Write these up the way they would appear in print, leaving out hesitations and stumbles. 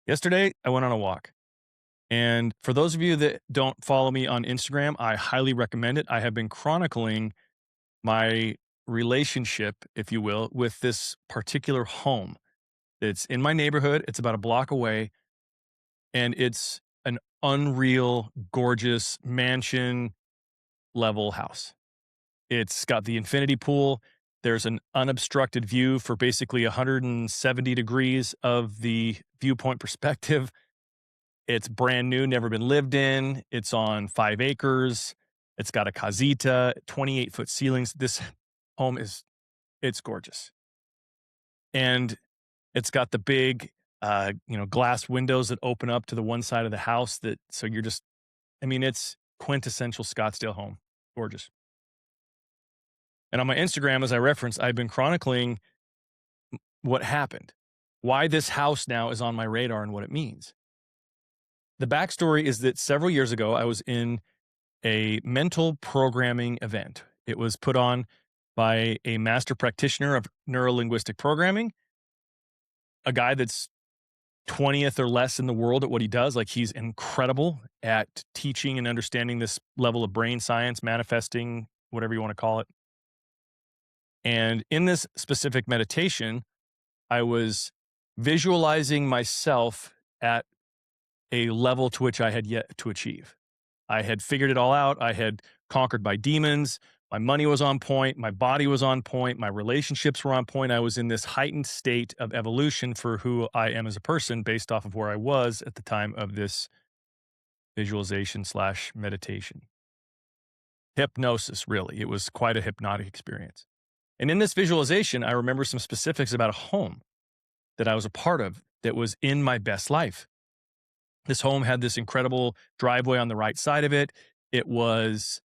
Yesterday, I went on a walk. And for those of you that don't follow me on Instagram, I highly recommend it. I have been chronicling my relationship, if you will, with this particular home. It's in my neighborhood, it's about a block away, and it's an unreal, gorgeous mansion level house. It's got the infinity pool. There's an unobstructed view for basically 170 degrees of the viewpoint perspective. It's brand new, never been lived in. It's on 5 acres. It's got a casita, 28-foot ceilings. This home it's gorgeous. And it's got the big, glass windows that open up to the one side of the house so you're just, it's quintessential Scottsdale home. Gorgeous. And on my Instagram, as I referenced, I've been chronicling what happened, why this house now is on my radar and what it means. The backstory is that several years ago, I was in a mental programming event. It was put on by a master practitioner of neurolinguistic programming, a guy that's 20th or less in the world at what he does. Like, he's incredible at teaching and understanding this level of brain science, manifesting, whatever you want to call it. And in this specific meditation, I was visualizing myself at a level to which I had yet to achieve. I had figured it all out. I had conquered my demons. My money was on point. My body was on point. My relationships were on point. I was in this heightened state of evolution for who I am as a person based off of where I was at the time of this visualization / meditation. Hypnosis, really. It was quite a hypnotic experience. And in this visualization, I remember some specifics about a home that I was a part of that was in my best life. This home had this incredible driveway on the right side of it. It was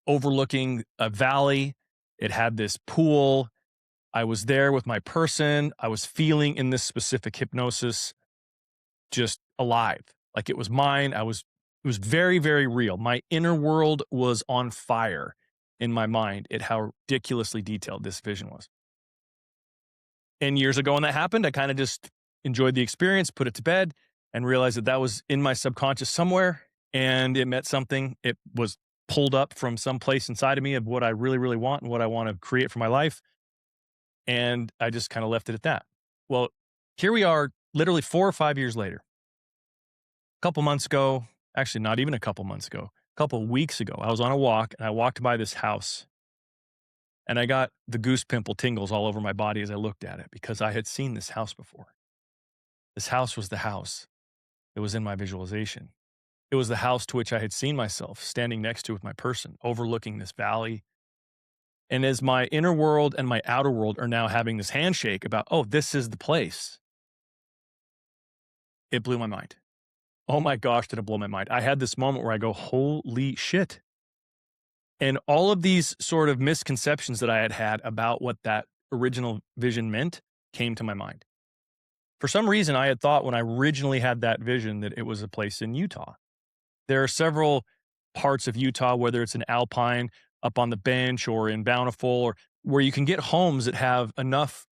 overlooking a valley. It had this pool. I was there with my person. I was feeling in this specific hypnosis just alive. Like it was mine. It was very, very real. My inner world was on fire in my mind at how ridiculously detailed this vision was. And years ago when that happened, I kind of just enjoyed the experience, put it to bed, and realized that was in my subconscious somewhere, and it meant something. It was pulled up from some place inside of me of what I really, really want and what I want to create for my life. And I just kind of left it at that. Well, here we are literally 4 or 5 years later. A couple months ago, actually not even a couple months ago, a couple weeks ago, I was on a walk and I walked by this house and I got the goose pimple tingles all over my body as I looked at it because I had seen this house before. This house was the house. It was in my visualization. It was the house to which I had seen myself standing next to with my person, overlooking this valley. And as my inner world and my outer world are now having this handshake about, oh, this is the place, it blew my mind. Oh my gosh, did it blow my mind. I had this moment where I go, holy shit. And all of these sort of misconceptions that I had had about what that original vision meant came to my mind. For some reason, I had thought when I originally had that vision that it was a place in Utah. There are several parts of Utah, whether it's in Alpine, up on the bench, or in Bountiful, or where you can get homes that have enough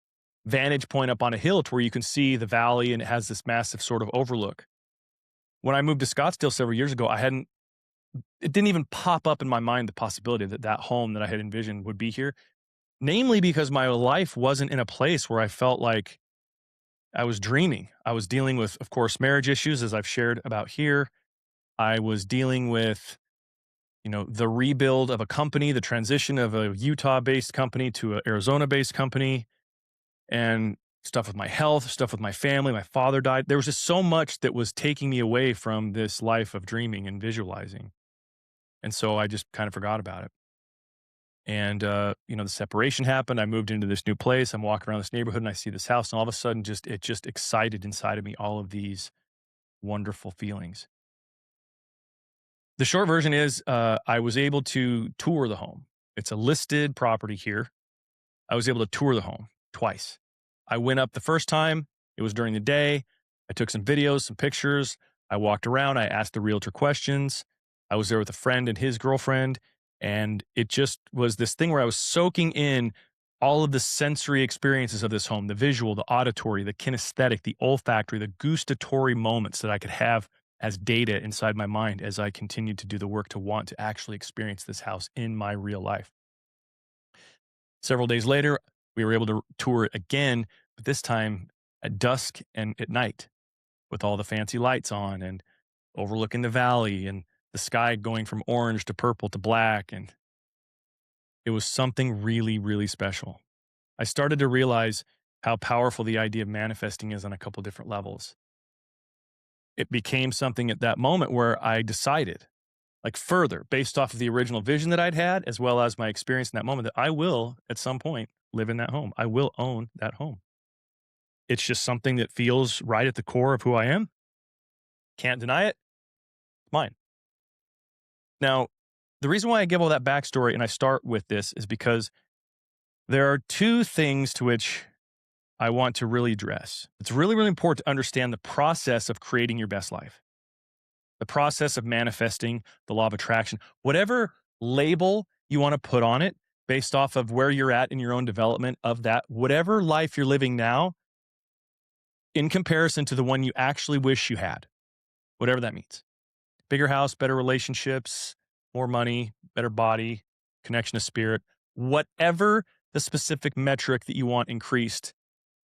vantage point up on a hill to where you can see the valley and it has this massive sort of overlook. When I moved to Scottsdale several years ago, it didn't even pop up in my mind the possibility that that home that I had envisioned would be here, namely because my life wasn't in a place where I felt like I was dreaming. I was dealing with, of course, marriage issues, as I've shared about here. I was dealing with, the rebuild of a company, the transition of a Utah-based company to an Arizona-based company, and stuff with my health, stuff with my family. My father died. There was just so much that was taking me away from this life of dreaming and visualizing. And so I just kind of forgot about it. And, the separation happened. I moved into this new place. I'm walking around this neighborhood and I see this house, and all of a sudden it just excited inside of me all of these wonderful feelings. The short version is I was able to tour the home. It's a listed property here. I was able to tour the home twice. I went up the first time. It was during the day. I took some videos, some pictures. I walked around. I asked the realtor questions. I was there with a friend and his girlfriend. And it just was this thing where I was soaking in all of the sensory experiences of this home, the visual, the auditory, the kinesthetic, the olfactory, the gustatory moments that I could have as data inside my mind as I continued to do the work to want to actually experience this house in my real life. Several days later, we were able to tour it again, but this time at dusk and at night with all the fancy lights on and overlooking the valley and the sky going from orange to purple to black. And it was something really, really special. I started to realize how powerful the idea of manifesting is on a couple different levels. It became something at that moment where I decided, like further, based off of the original vision that I'd had, as well as my experience in that moment, that I will at some point live in that home. I will own that home. It's just something that feels right at the core of who I am. Can't deny it. It's mine. Now, the reason why I give all that backstory and I start with this is because there are two things to which I want to really address. It's really, really important to understand the process of creating your best life, the process of manifesting the law of attraction, whatever label you want to put on it based off of where you're at in your own development of that, whatever life you're living now in comparison to the one you actually wish you had, whatever that means. Bigger house, better relationships, more money, better body, connection to spirit, whatever the specific metric that you want increased.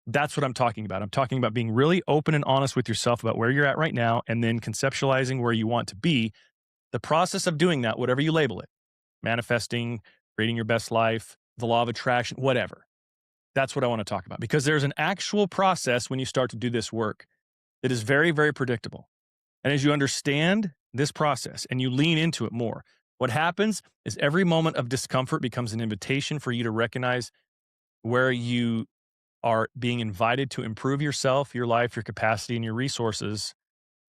That's what I'm talking about. I'm talking about being really open and honest with yourself about where you're at right now and then conceptualizing where you want to be. The process of doing that, whatever you label it, manifesting, creating your best life, the law of attraction, whatever. That's what I want to talk about because there's an actual process when you start to do this work that is very, very predictable. And as you understand this process and you lean into it more, what happens is every moment of discomfort becomes an invitation for you to recognize where you are being invited to improve yourself, your life, your capacity, and your resources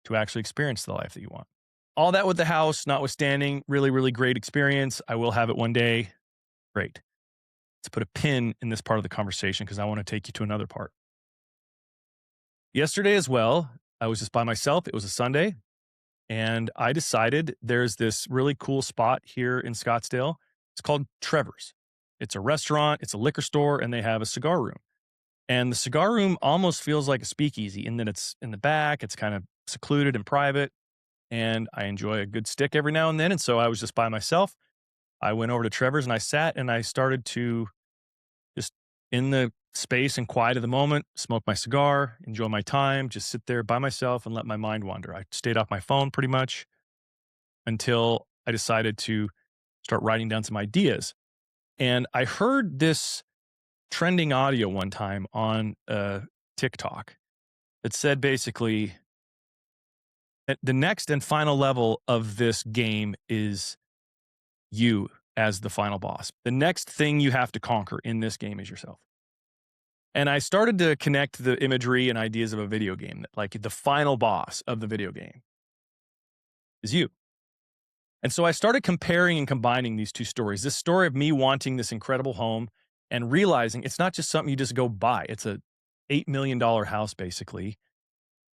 to actually experience the life that you want. All that with the house, notwithstanding, really, really great experience. I will have it one day. Great. Let's put a pin in this part of the conversation because I want to take you to another part. Yesterday as well, I was just by myself. It was a Sunday. And I decided there's this really cool spot here in Scottsdale. It's called Trevor's. It's a restaurant, it's a liquor store, and they have a cigar room. And the cigar room almost feels like a speakeasy in that it's in the back, it's kind of secluded and private. And I enjoy a good stick every now and then. And so I was just by myself. I went over to Trevor's and I sat and I started to just in the space and quiet of the moment, smoke my cigar, enjoy my time, just sit there by myself and let my mind wander. I stayed off my phone pretty much until I decided to start writing down some ideas. And I heard this trending audio one time on TikTok that said basically that the next and final level of this game is you as the final boss. The next thing you have to conquer in this game is yourself. And I started to connect the imagery and ideas of a video game, like the final boss of the video game is you. And so I started comparing and combining these two stories. This story of me wanting this incredible home and realizing it's not just something you just go buy. It's a $8 million house, basically.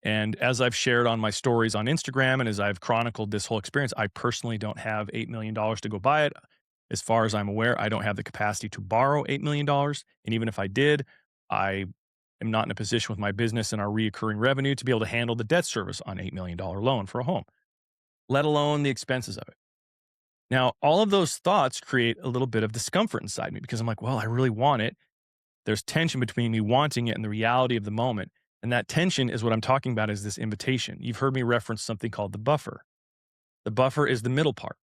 And as I've shared on my stories on Instagram and as I've chronicled this whole experience, I personally don't have $8 million to go buy it. As far as I'm aware, I don't have the capacity to borrow $8 million. And even if I did, I am not in a position with my business and our reoccurring revenue to be able to handle the debt service on $8 million loan for a home, let alone the expenses of it. Now, all of those thoughts create a little bit of discomfort inside me because I'm like, well, I really want it. There's tension between me wanting it and the reality of the moment. And that tension is what I'm talking about is this invitation. You've heard me reference something called the buffer. The buffer is the middle part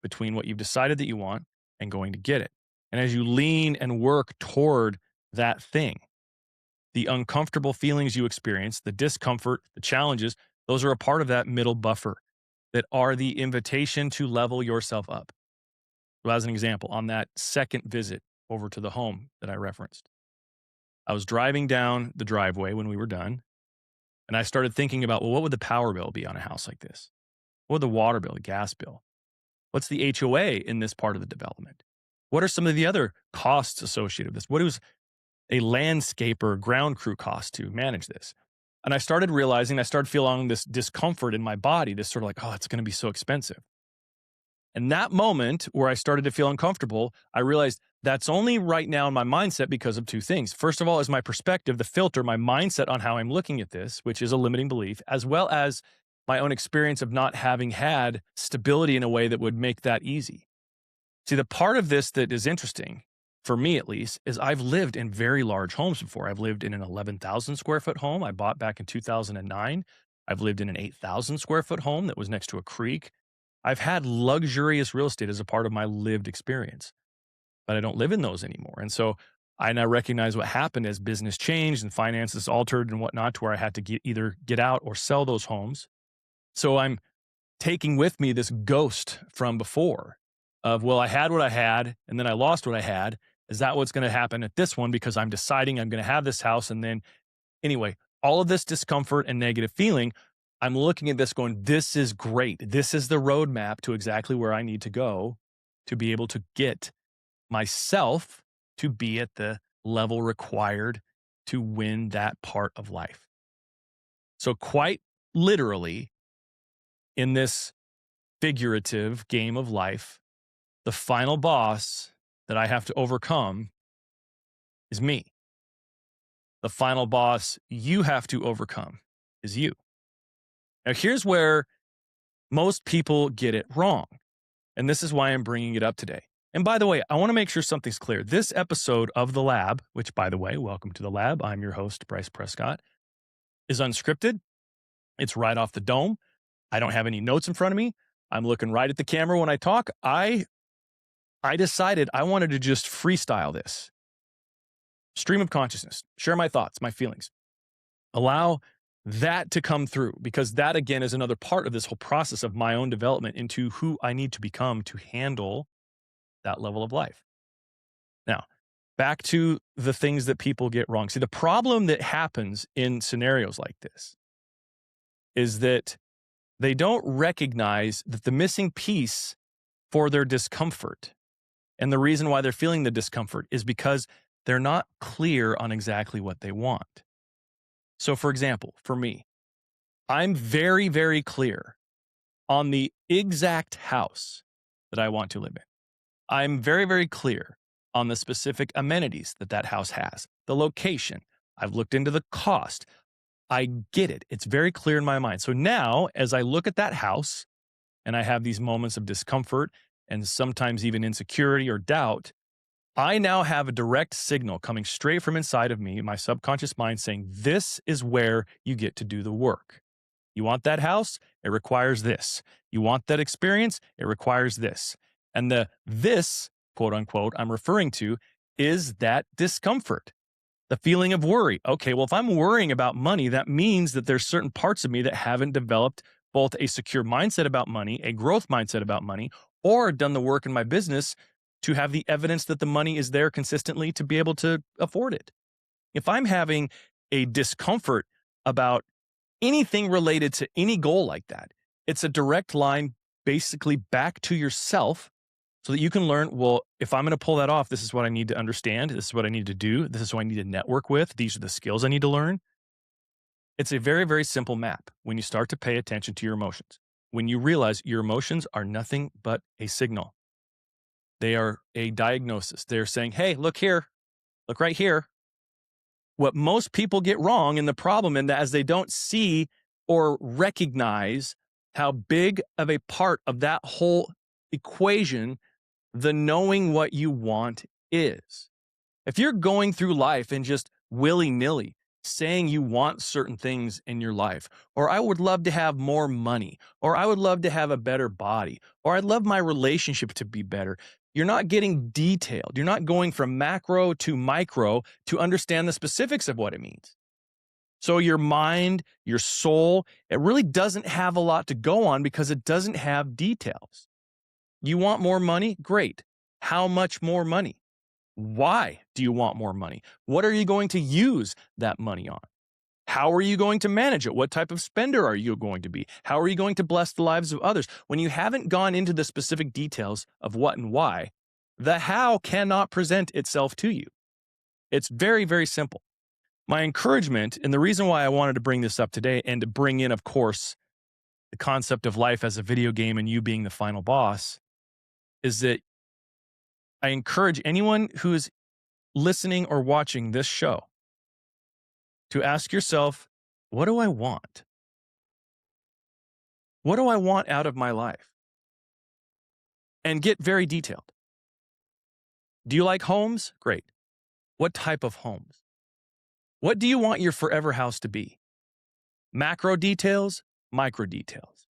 between what you've decided that you want and going to get it. And as you lean and work toward that thing, the uncomfortable feelings you experience, the discomfort, the challenges, those are a part of that middle buffer that are the invitation to level yourself up. So as an example, on that second visit over to the home that I referenced, I was driving down the driveway when we were done, and I started thinking about, well, what would the power bill be on a house like this? What would the water bill, the gas bill? What's the HOA in this part of the development? What are some of the other costs associated with this? What is a landscaper ground crew cost to manage this? And I started realizing, I started feeling this discomfort in my body, this sort of like, oh, it's going to be so expensive. And that moment where I started to feel uncomfortable, I realized that's only right now in my mindset because of two things. First of all, is my perspective, the filter, my mindset on how I'm looking at this, which is a limiting belief, as well as my own experience of not having had stability in a way that would make that easy. See, the part of this that is interesting, for me at least, is I've lived in very large homes before. I've lived in an 11,000 square foot home I bought back in 2009. I've lived in an 8,000 square foot home that was next to a creek. I've had luxurious real estate as a part of my lived experience, but I don't live in those anymore. And so I now recognize what happened as business changed and finances altered and whatnot to where I had to either get out or sell those homes. So I'm taking with me this ghost from before of, well, I had what I had and then I lost what I had. Is that what's going to happen at this one? Because I'm deciding I'm going to have this house. And then anyway, all of this discomfort and negative feeling, I'm looking at this going, this is great. This is the roadmap to exactly where I need to go to be able to get myself to be at the level required to win that part of life. So quite literally, in this figurative game of life, the final boss that I have to overcome is me. The final boss you have to overcome is you. Now, here's where most people get it wrong. And this is why I'm bringing it up today. And by the way, I want to make sure something's clear. This episode of The Lab, which by the way, welcome to The Lab. I'm your host, Bryce Prescott, is unscripted. It's right off the dome. I don't have any notes in front of me. I'm looking right at the camera when I talk. I decided I wanted to just freestyle this. Stream of consciousness, share my thoughts, my feelings. Allow that to come through, because that again is another part of this whole process of my own development into who I need to become to handle that level of life. Now, back to the things that people get wrong. See, the problem that happens in scenarios like this is that they don't recognize that the missing piece for their discomfort and the reason why they're feeling the discomfort is because they're not clear on exactly what they want. So, for example, for me, I'm very, very clear on the exact house that I want to live in. I'm very, very clear on the specific amenities that that house has, the location. I've looked into the cost. I get it. It's very clear in my mind. So now, as I look at that house and I have these moments of discomfort and sometimes even insecurity or doubt, I now have a direct signal coming straight from inside of me, my subconscious mind saying, this is where you get to do the work. You want that house? It requires this. You want that experience? It requires this. And the this, quote unquote, I'm referring to is that discomfort, the feeling of worry. Okay, well, if I'm worrying about money, that means that there's certain parts of me that haven't developed both a secure mindset about money, a growth mindset about money, or done the work in my business to have the evidence that the money is there consistently to be able to afford it. If I'm having a discomfort about anything related to any goal like that, it's a direct line basically back to yourself so that you can learn, well, if I'm going to pull that off, this is what I need to understand. This is what I need to do. This is who I need to network with. These are the skills I need to learn. It's a very, very simple map when you start to pay attention to your emotions. When you realize your emotions are nothing but a signal. They are a diagnosis. They're saying, hey, look here, look right here. What most people get wrong in the problem in that as they don't see or recognize how big of a part of that whole equation the knowing what you want is. If you're going through life and just willy-nilly saying you want certain things in your life, or I would love to have more money, or I would love to have a better body, or I'd love my relationship to be better, you're not getting detailed. You're not going from macro to micro to understand the specifics of what it means. So your mind, your soul, it really doesn't have a lot to go on because it doesn't have details. You want more money? Great. How much more money? Why do you want more money? What are you going to use that money on? How are you going to manage it? What type of spender are you going to be? How are you going to bless the lives of others? When you haven't gone into the specific details of what and why, the how cannot present itself to you. It's very, very simple. My encouragement, and the reason why I wanted to bring this up today and to bring in, of course, the concept of life as a video game and you being the final boss is that I encourage anyone who is listening or watching this show to ask yourself, what do I want? What do I want out of my life? And get very detailed. Do you like homes? Great. What type of homes? What do you want your forever house to be? Macro details, micro details.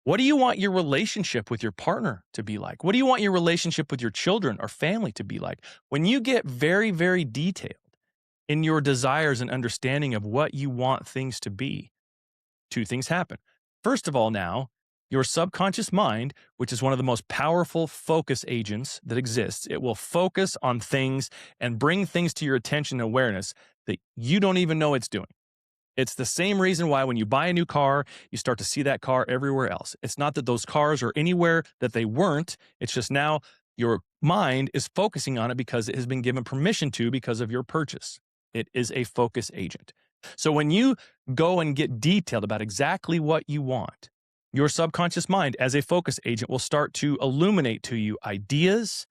What do you want your relationship with your partner to be like? What do you want your relationship with your children or family to be like? When you get very, very detailed in your desires and understanding of what you want things to be, two things happen. First of all, now, your subconscious mind, which is one of the most powerful focus agents that exists, it will focus on things and bring things to your attention and awareness that you don't even know it's doing. It's the same reason why when you buy a new car, you start to see that car everywhere else. It's not that those cars are anywhere that they weren't. It's just now your mind is focusing on it because it has been given permission to because of your purchase. It is a focus agent. So when you go and get detailed about exactly what you want, your subconscious mind as a focus agent will start to illuminate to you ideas,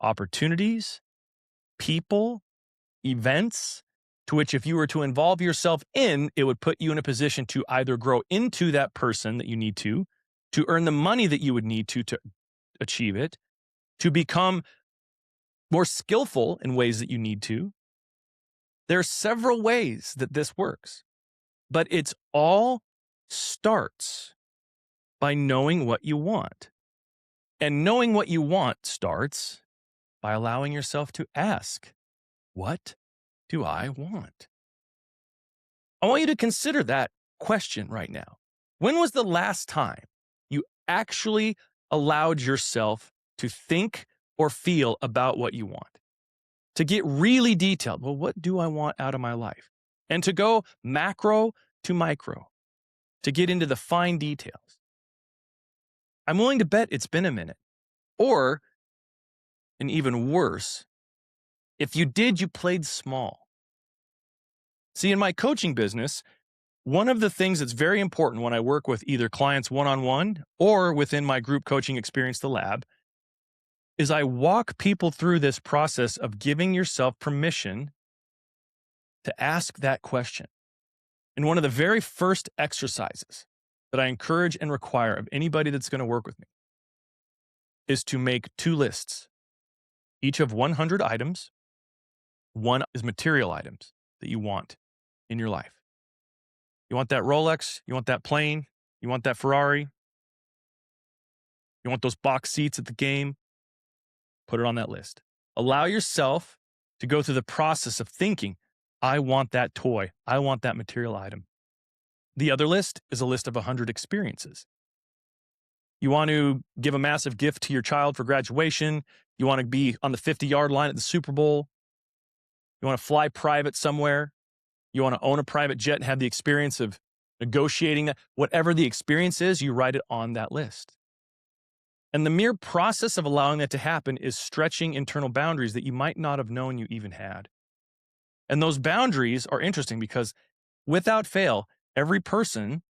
opportunities, people, events, to which if you were to involve yourself in, it would put you in a position to either grow into that person that you need to earn the money that you would need to achieve it, to become more skillful in ways that you need to. There are several ways that this works, but it's all starts by knowing what you want. And knowing what you want starts by allowing yourself to ask, what do I want? I want you to consider that question right now. When was the last time you actually allowed yourself to think or feel about what you want? To get really detailed, well, what do I want out of my life? And to go macro to micro, to get into the fine details. I'm willing to bet it's been a minute. Or, and even worse, if you did, you played small. See, in my coaching business, one of the things that's very important when I work with either clients one-on-one or within my group coaching experience, the lab, is I walk people through this process of giving yourself permission to ask that question. And one of the very first exercises that I encourage and require of anybody that's going to work with me is to make two lists, each of 100 items. One is material items that you want in your life. You want that Rolex, you want that plane, you want that Ferrari, you want those box seats at the game, put it on that list. Allow yourself to go through the process of thinking, I want that toy, I want that material item. The other list is a list of 100 experiences. You want to give a massive gift to your child for graduation. You want to be on the 50-yard line at the Super Bowl. You want to fly private somewhere. You want to own a private jet and have the experience of negotiating that. Whatever the experience is, you write it on that list. And the mere process of allowing that to happen is stretching internal boundaries that you might not have known you even had. And those boundaries are interesting because without fail, every person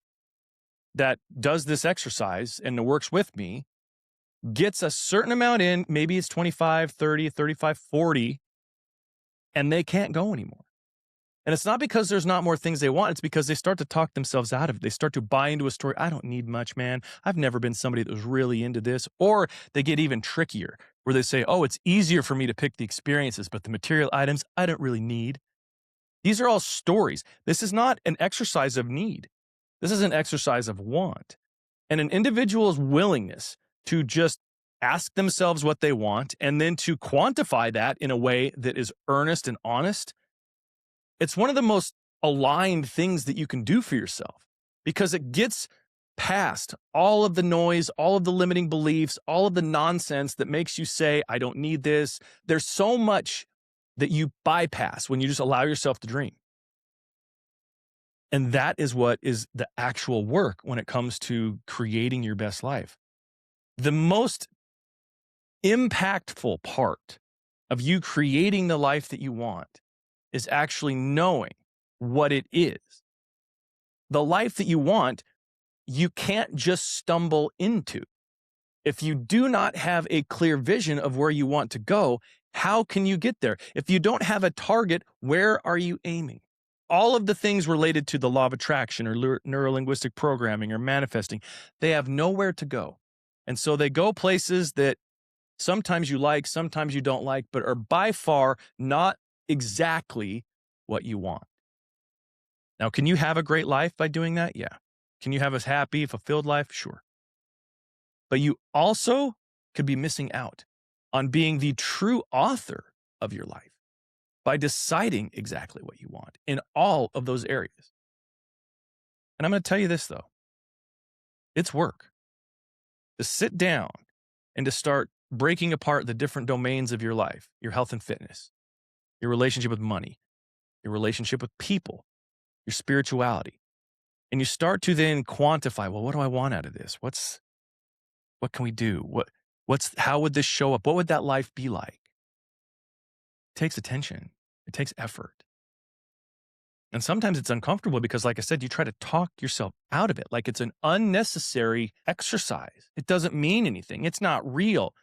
that does this exercise and works with me gets a certain amount in, maybe it's 25, 30, 35, 40, and they can't go anymore. And it's not because there's not more things they want. It's because they start to talk themselves out of it. They start to buy into a story. I don't need much, man. I've never been somebody that was really into this. Or they get even trickier where they say, oh, it's easier for me to pick the experiences, but the material items I don't really need. These are all stories. This is not an exercise of need. This is an exercise of want. And an individual's willingness to just ask themselves what they want and then to quantify that in a way that is earnest and honest, it's one of the most aligned things that you can do for yourself because it gets past all of the noise, all of the limiting beliefs, all of the nonsense that makes you say, I don't need this. There's so much that you bypass when you just allow yourself to dream. And that is what is the actual work when it comes to creating your best life. The most impactful part of you creating the life that you want is actually knowing what it is. The life that you want, you can't just stumble into. If you do not have a clear vision of where you want to go, how can you get there? If you don't have a target, where are you aiming? All of the things related to the law of attraction or neurolinguistic programming or manifesting, they have nowhere to go. And so they go places that sometimes you like, sometimes you don't like, but are by far not exactly what you want. Now, can you have a great life by doing that? Yeah. Can you have a happy, fulfilled life? Sure. But you also could be missing out on being the true author of your life by deciding exactly what you want in all of those areas. And I'm going to tell you this, though. It's work to sit down and to start breaking apart the different domains of your life, your health and fitness, your relationship with money, your relationship with people, your spirituality. And you start to then quantify, well, what do I want out of this? What can we do? How would this show up? What would that life be like? It takes attention. It takes effort. And sometimes it's uncomfortable because, like I said, you try to talk yourself out of it like it's an unnecessary exercise. It doesn't mean anything. It's not real.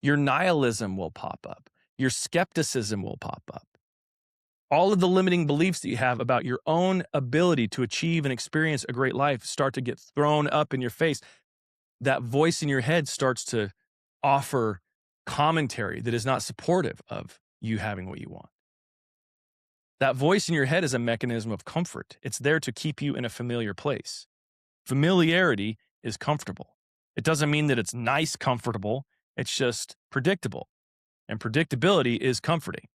Your nihilism will pop up. Your skepticism will pop up. All of the limiting beliefs that you have about your own ability to achieve and experience a great life start to get thrown up in your face. That voice in your head starts to offer commentary that is not supportive of you having what you want. That voice in your head is a mechanism of comfort. It's there to keep you in a familiar place. Familiarity is comfortable. It doesn't mean that it's nice, comfortable. It's just predictable. And predictability is comforting.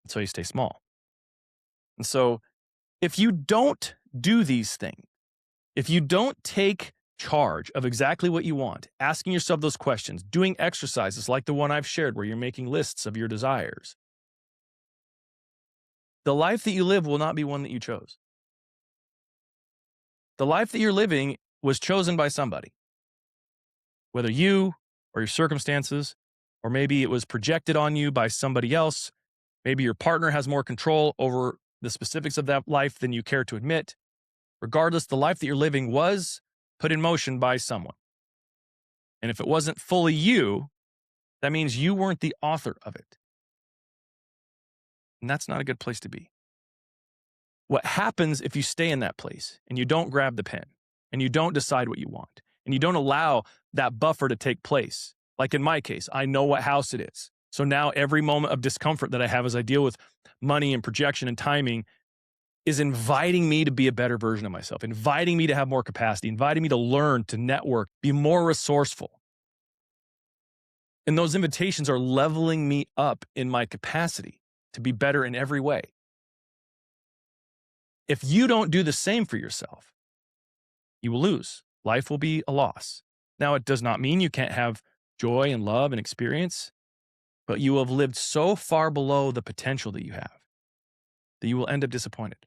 So you stay small. And so if you don't do these things, if you don't take charge of exactly what you want, asking yourself those questions, doing exercises like the one I've shared where you're making lists of your desires, the life that you live will not be one that you chose. The life that you're living was chosen by somebody, whether you or your circumstances, or maybe it was projected on you by somebody else. Maybe your partner has more control over the specifics of that life than you care to admit. Regardless, the life that you're living was put in motion by someone. And if it wasn't fully you, that means you weren't the author of it. And that's not a good place to be. What happens if you stay in that place and you don't grab the pen and you don't decide what you want and you don't allow that buffer to take place? Like in my case, I know what house it is. So now every moment of discomfort that I have as I deal with money and projection and timing is inviting me to be a better version of myself, inviting me to have more capacity, inviting me to learn, to network, be more resourceful. And those invitations are leveling me up in my capacity to be better in every way. If you don't do the same for yourself, you will lose. Life will be a loss. Now, it does not mean you can't have joy and love and experience, but you will have lived so far below the potential that you have that you will end up disappointed.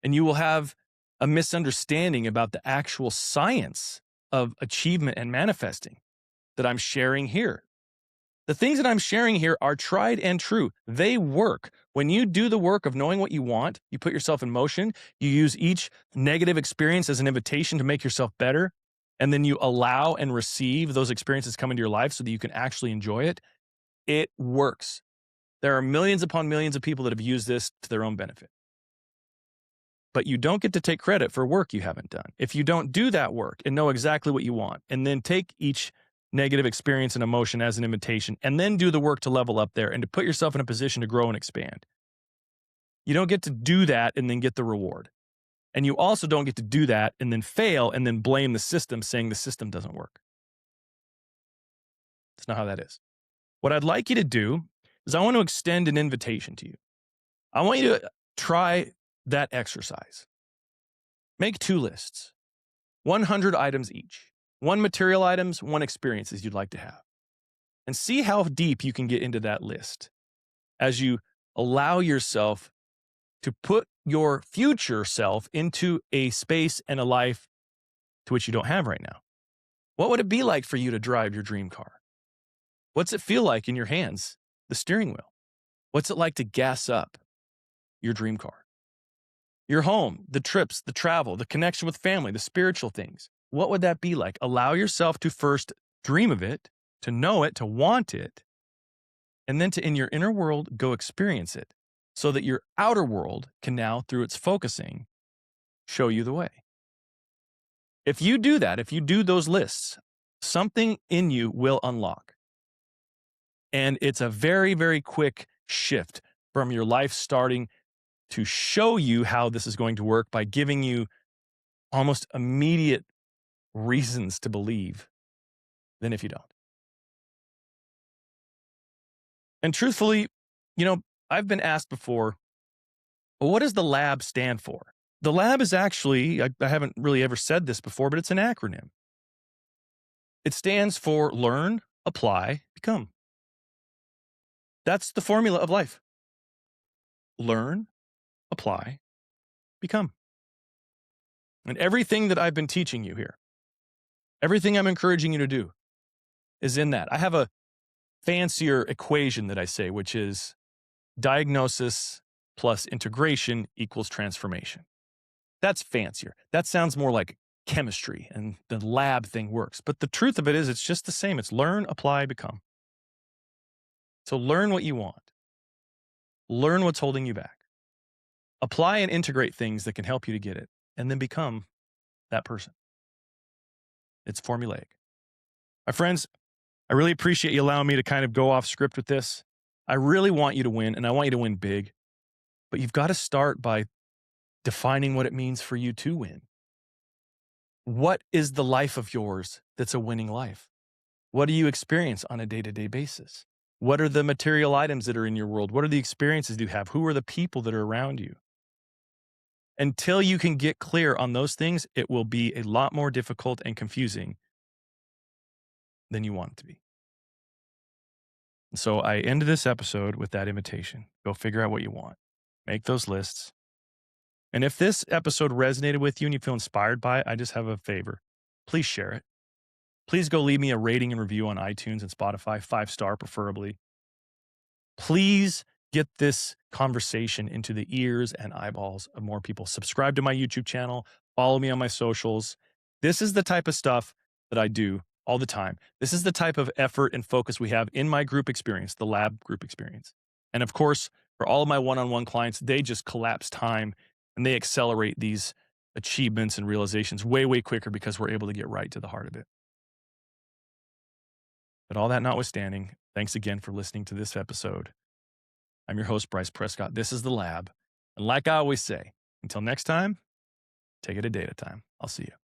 And you will have a misunderstanding about the actual science of achievement and manifesting that I'm sharing here. The things that I'm sharing here are tried and true. They work. When you do the work of knowing what you want, you put yourself in motion, you use each negative experience as an invitation to make yourself better, and then you allow and receive those experiences come into your life so that you can actually enjoy it, it works. There are millions upon millions of people that have used this to their own benefit. But you don't get to take credit for work you haven't done. If you don't do that work and know exactly what you want, and then take each negative experience and emotion as an invitation, and then do the work to level up there and to put yourself in a position to grow and expand. You don't get to do that and then get the reward. And you also don't get to do that and then fail and then blame the system, saying the system doesn't work. That's not how that is. What I'd like you to do is I want to extend an invitation to you. I want you to try that exercise. Make 2 lists, 100 items each, 1 material items, 1 experiences you'd like to have, and see how deep you can get into that list as you allow yourself to put your future self into a space and a life to which you don't have right now. What would it be like for you to drive your dream car? What's it feel like in your hands, the steering wheel? What's it like to gas up your dream car? Your home, the trips, the travel, the connection with family, the spiritual things. What would that be like? Allow yourself to first dream of it, to know it, to want it, and then to, in your inner world, go experience it so that your outer world can now, through its focusing, show you the way. If you do that, if you do those lists, something in you will unlock. And it's a very, very quick shift from your life starting to show you how this is going to work by giving you almost immediate reasons to believe than if you don't. And truthfully, I've been asked before, well, what does the lab stand for? The lab is actually, I haven't really ever said this before, but it's an acronym. It stands for learn, apply, become. That's the formula of life. Learn, apply, become. And everything that I've been teaching you here, everything I'm encouraging you to do is in that. I have a fancier equation that I say, which is diagnosis plus integration equals transformation. That's fancier. That sounds more like chemistry and the lab thing works. But the truth of it is, it's just the same. It's learn, apply, become. So learn what you want. Learn what's holding you back. Apply and integrate things that can help you to get it, and then become that person. It's formulaic. My friends, I really appreciate you allowing me to kind of go off script with this. I really want you to win, and I want you to win big. But you've got to start by defining what it means for you to win. What is the life of yours that's a winning life? What do you experience on a day-to-day basis? What are the material items that are in your world? What are the experiences you have? Who are the people that are around you? Until you can get clear on those things, it will be a lot more difficult and confusing than you want it to be. So I end this episode with that invitation. Go figure out what you want. Make those lists. And if this episode resonated with you and you feel inspired by it, I just have a favor. Please share it. Please go leave me a rating and review on iTunes and Spotify, 5-star preferably. Please get this conversation into the ears and eyeballs of more people. Subscribe to my YouTube channel. Follow me on my socials. This is the type of stuff that I do all the time. This is the type of effort and focus we have in my group experience, the lab group experience. And of course, for all of my one-on-one clients, they just collapse time and they accelerate these achievements and realizations way, way quicker because we're able to get right to the heart of it. But all that notwithstanding, thanks again for listening to this episode. I'm your host, Bryce Prescott. This is The Lab. And like I always say, until next time, take it a day at a time. I'll see you.